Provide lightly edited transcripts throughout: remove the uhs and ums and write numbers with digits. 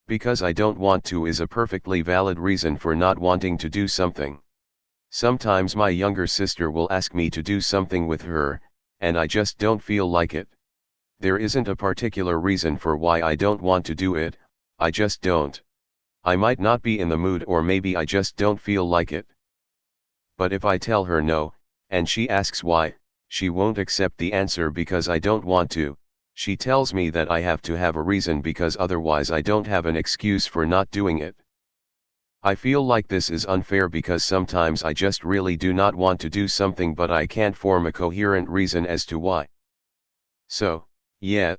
Because I don't want to is a perfectly valid reason for not wanting to do something. Sometimes my younger sister will ask me to do something with her, and I just don't feel like it. There isn't a particular reason for why I don't want to do it, I just don't. I might not be in the mood, or maybe I just don't feel like it. But if I tell her no, and she asks why, she won't accept the answer because I don't want to. She tells me that I have to have a reason because otherwise I don't have an excuse for not doing it. I feel like this is unfair because sometimes I just really do not want to do something, but I can't form a coherent reason as to why. So, yeah,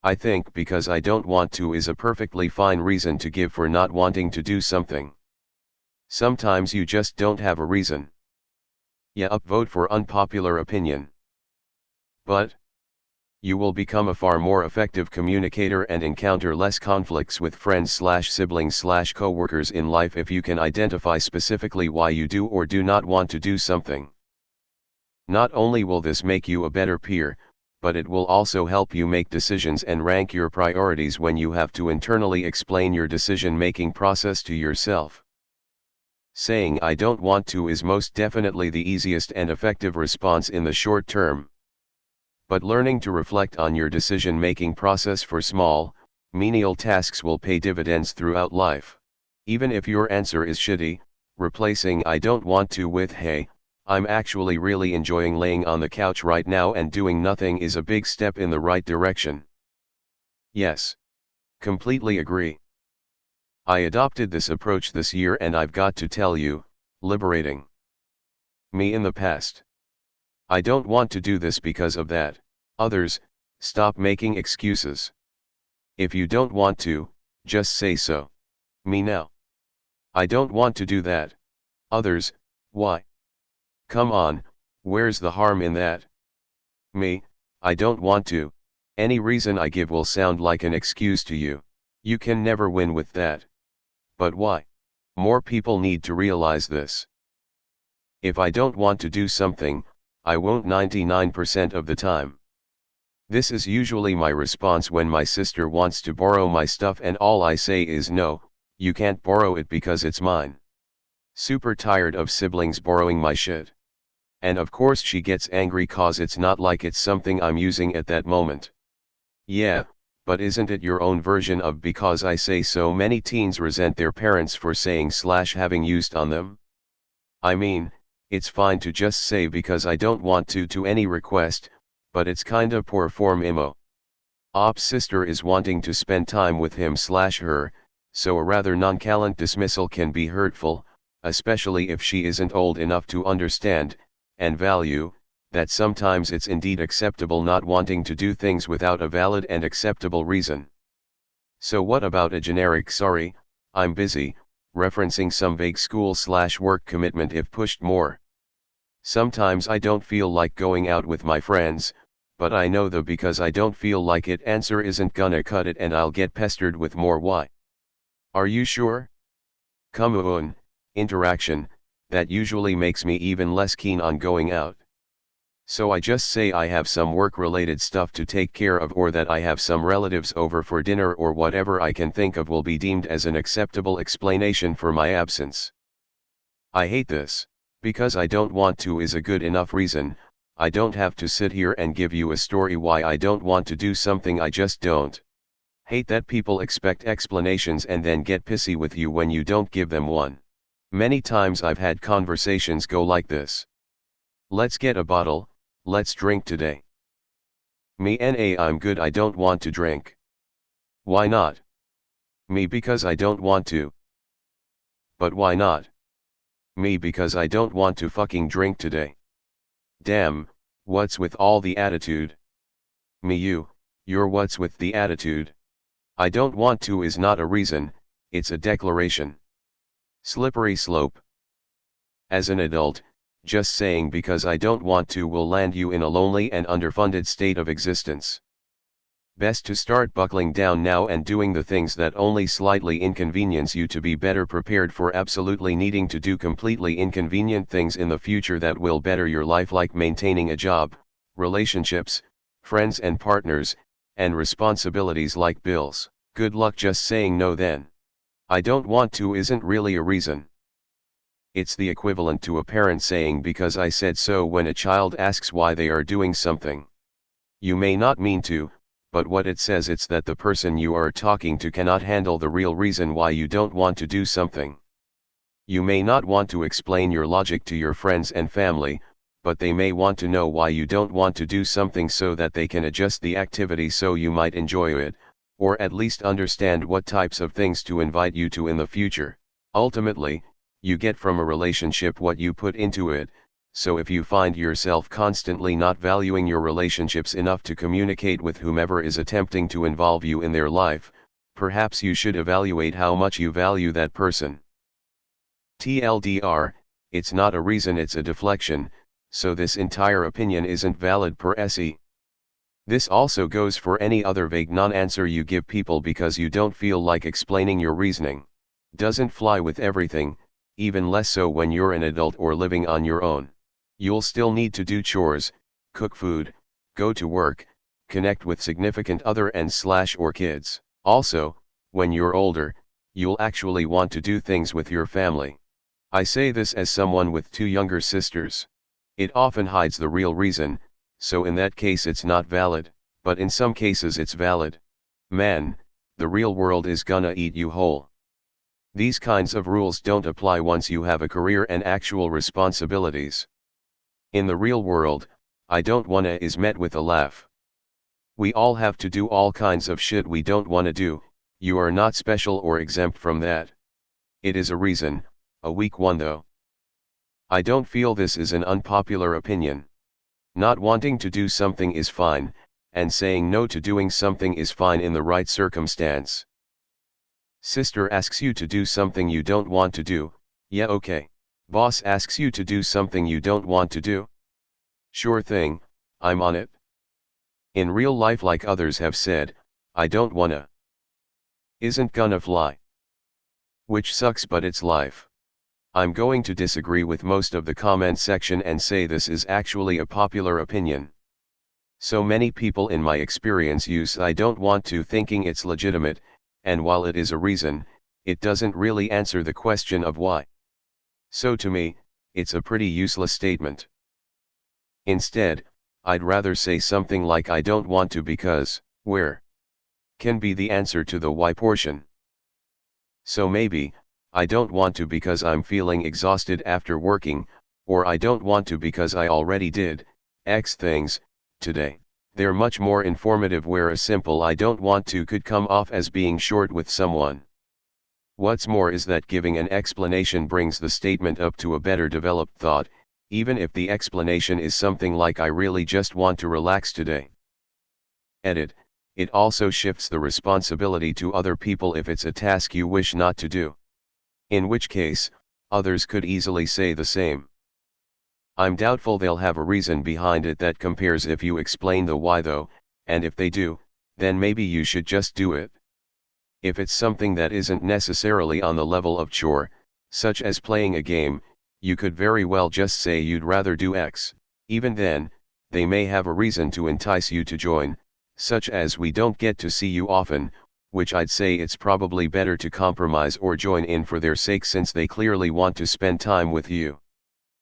I think because I don't want to is a perfectly fine reason to give for not wanting to do something. Sometimes you just don't have a reason. Yeah, upvote for unpopular opinion. But you will become a far more effective communicator and encounter less conflicts with friends/siblings/co-workers in life if you can identify specifically why you do or do not want to do something. Not only will this make you a better peer, but it will also help you make decisions and rank your priorities when you have to internally explain your decision-making process to yourself. Saying "I don't want to" is most definitely the easiest and effective response in the short term. But learning to reflect on your decision-making process for small, menial tasks will pay dividends throughout life. Even if your answer is shitty, replacing "I don't want to" with "Hey, I'm actually really enjoying laying on the couch right now and doing nothing" is a big step in the right direction. Yes. Completely agree. I adopted this approach this year and I've got to tell you, liberating. Me in the past. I don't want to do this because of that. Others, stop making excuses. If you don't want to, just say so. Me now. I don't want to do that. Others, why? Come on, where's the harm in that? Me, I don't want to. Any reason I give will sound like an excuse to you. You can never win with that. But why? More people need to realize this. If I don't want to do something, I won't 99% of the time. This is usually my response when my sister wants to borrow my stuff and all I say is no, you can't borrow it because it's mine. Super tired of siblings borrowing my shit. And of course she gets angry cause it's not like it's something I'm using at that moment. Yeah, but isn't it your own version of "because I say so"? Many teens resent their parents for saying/having used on them. I mean, it's fine to just say "because I don't want to" any request, but it's kinda poor form emo. Op's sister is wanting to spend time with him/her, so a rather nonchalant dismissal can be hurtful, especially if she isn't old enough to understand, and value, that sometimes it's indeed acceptable not wanting to do things without a valid and acceptable reason. So what about a generic "sorry, I'm busy," referencing some vague school/work commitment if pushed more? Sometimes I don't feel like going out with my friends, but I know the "because I don't feel like it" answer isn't gonna cut it and I'll get pestered with more "why. Are you sure?" Come on, interaction, that usually makes me even less keen on going out. So I just say I have some work-related stuff to take care of, or that I have some relatives over for dinner, or whatever I can think of will be deemed as an acceptable explanation for my absence. I hate this. "Because I don't want to" is a good enough reason. I don't have to sit here and give you a story why I don't want to do something, I just don't. Hate that people expect explanations and then get pissy with you when you don't give them one. Many times I've had conversations go like this. "Let's get a bottle, let's drink today." Me, "Nah, I'm good, I don't want to drink." "Why not?" Me, "Because I don't want to." "But why not?" Me, "Because I don't want to fucking drink today." Damn, what's with all the attitude? Me, you're what's with the attitude. I don't want to is not a reason, it's a declaration. Slippery slope. As an adult, just saying "because I don't want to" will land you in a lonely and underfunded state of existence. Best to start buckling down now and doing the things that only slightly inconvenience you to be better prepared for absolutely needing to do completely inconvenient things in the future that will better your life, like maintaining a job, relationships, friends and partners, and responsibilities like bills. Good luck just saying no then. I don't want to isn't really a reason. It's the equivalent to a parent saying because I said so when a child asks why they are doing something. You may not mean to, but what it says it's that the person you are talking to cannot handle the real reason why you don't want to do something. You may not want to explain your logic to your friends and family, but they may want to know why you don't want to do something so that they can adjust the activity so you might enjoy it, or at least understand what types of things to invite you to in the future. Ultimately, you get from a relationship what you put into it, so if you find yourself constantly not valuing your relationships enough to communicate with whomever is attempting to involve you in their life, perhaps you should evaluate how much you value that person. TLDR, it's not a reason, it's a deflection, so this entire opinion isn't valid per se. This also goes for any other vague non-answer you give people because you don't feel like explaining your reasoning. Doesn't fly with everything, even less so when you're an adult or living on your own. You'll still need to do chores, cook food, go to work, connect with significant other and/or kids. Also, when you're older, you'll actually want to do things with your family. I say this as someone with 2 younger sisters. It often hides the real reason, so in that case it's not valid, but in some cases it's valid. Man, the real world is gonna eat you whole. These kinds of rules don't apply once you have a career and actual responsibilities. In the real world, I don't wanna is met with a laugh. We all have to do all kinds of shit we don't wanna do, you are not special or exempt from that. It is a reason, a weak one though. I don't feel this is an unpopular opinion. Not wanting to do something is fine, and saying no to doing something is fine in the right circumstance. Sister asks you to do something you don't want to do, yeah okay. Boss asks you to do something you don't want to do? Sure thing, I'm on it. In real life, like others have said, I don't wanna. Isn't gonna fly. Which sucks, but it's life. I'm going to disagree with most of the comment section and say this is actually a popular opinion. So many people in my experience use I don't want to thinking it's legitimate, and while it is a reason, it doesn't really answer the question of why. So to me, it's a pretty useless statement. Instead, I'd rather say something like I don't want to because, where? Can be the answer to the why portion. So maybe, I don't want to because I'm feeling exhausted after working, or I don't want to because I already did X things today. They're much more informative, where a simple I don't want to could come off as being short with someone. What's more is that giving an explanation brings the statement up to a better developed thought, even if the explanation is something like I really just want to relax today. Edit. It also shifts the responsibility to other people if it's a task you wish not to do. In which case, others could easily say the same. I'm doubtful they'll have a reason behind it that compares if you explain the why though, and if they do, then maybe you should just do it. If it's something that isn't necessarily on the level of chore, such as playing a game, you could very well just say you'd rather do X. Even then, they may have a reason to entice you to join, such as we don't get to see you often, which I'd say it's probably better to compromise or join in for their sake since they clearly want to spend time with you.